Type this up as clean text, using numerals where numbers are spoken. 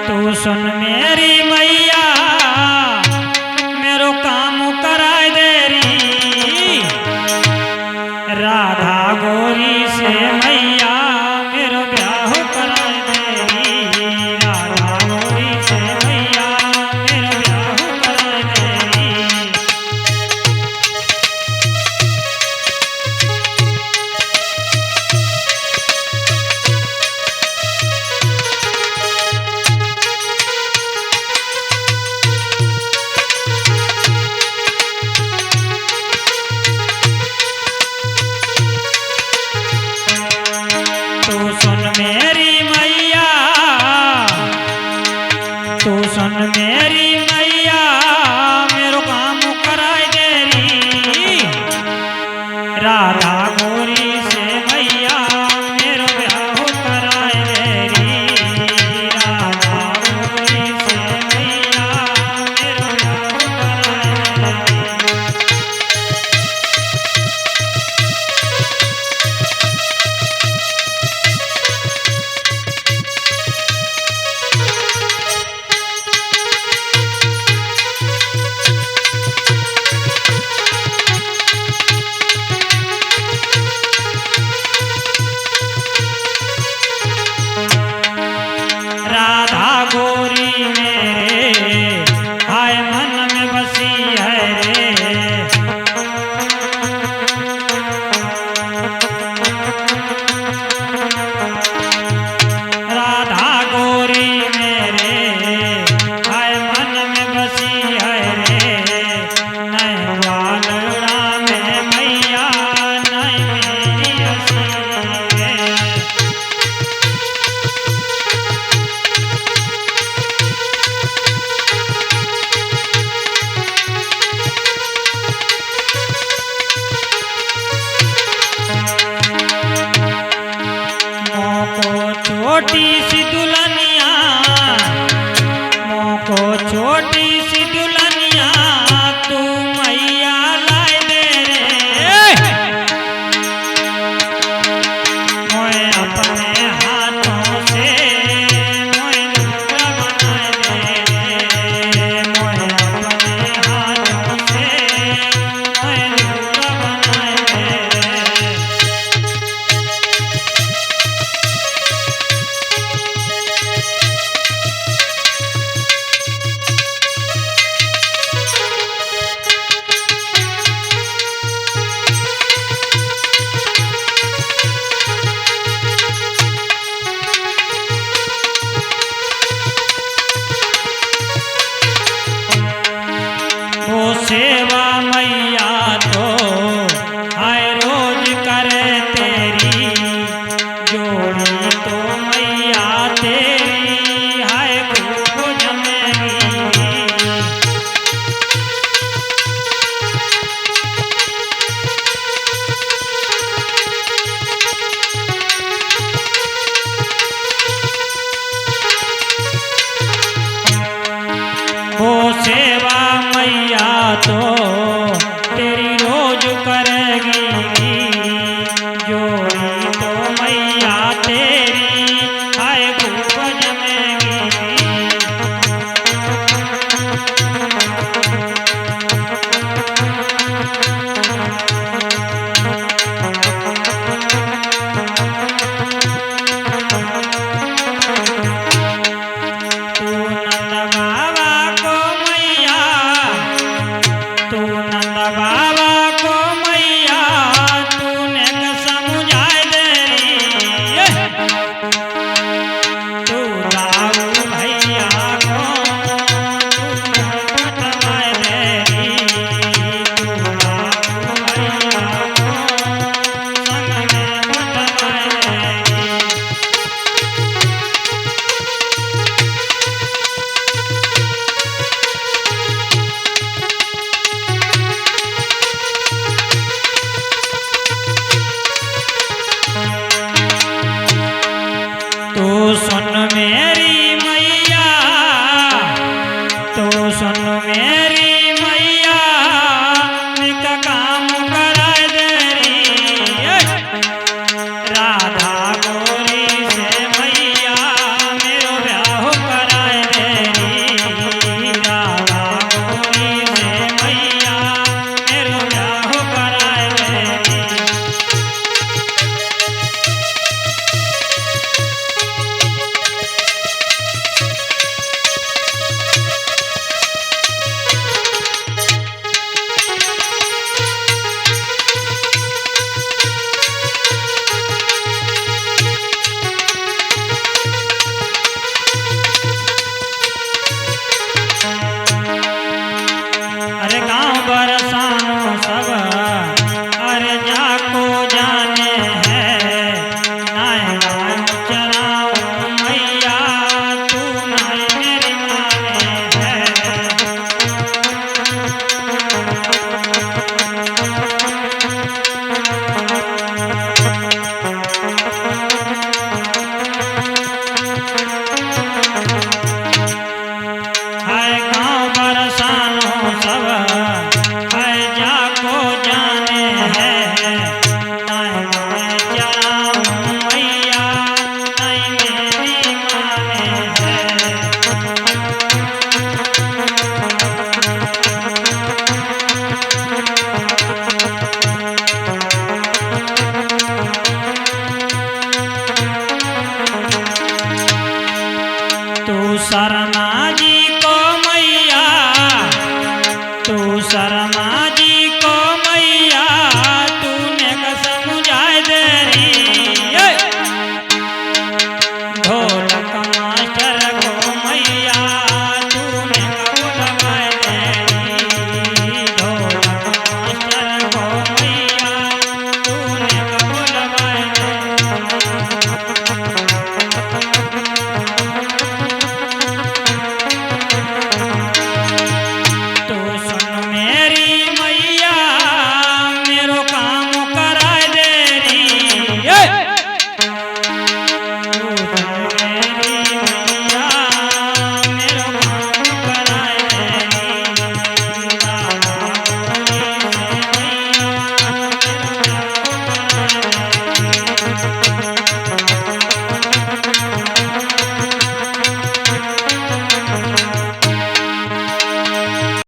तू सुन मेरी मैया मेरो काम कराए देरी राधा गोरी से मैया मेरो ब्याह कराए देरी राधा गोरी से मैया मेरो ब्याह कराए देरी तू सुन मेरी मैया तू सुन मेरी मैया मेरो काम कराए देरी राधा गोरी से मैया मेरो ब्याह कराए देरी राधा गोरी से मैया मेरो ब्याह कराए देरी राधा गोरी मेरे हाय मन में बसी है रे राधा गोरी मेरे हाय मन में बसी है रे नैन वालड़ा में मैया नैन मेरी हसी है तू शरणा जी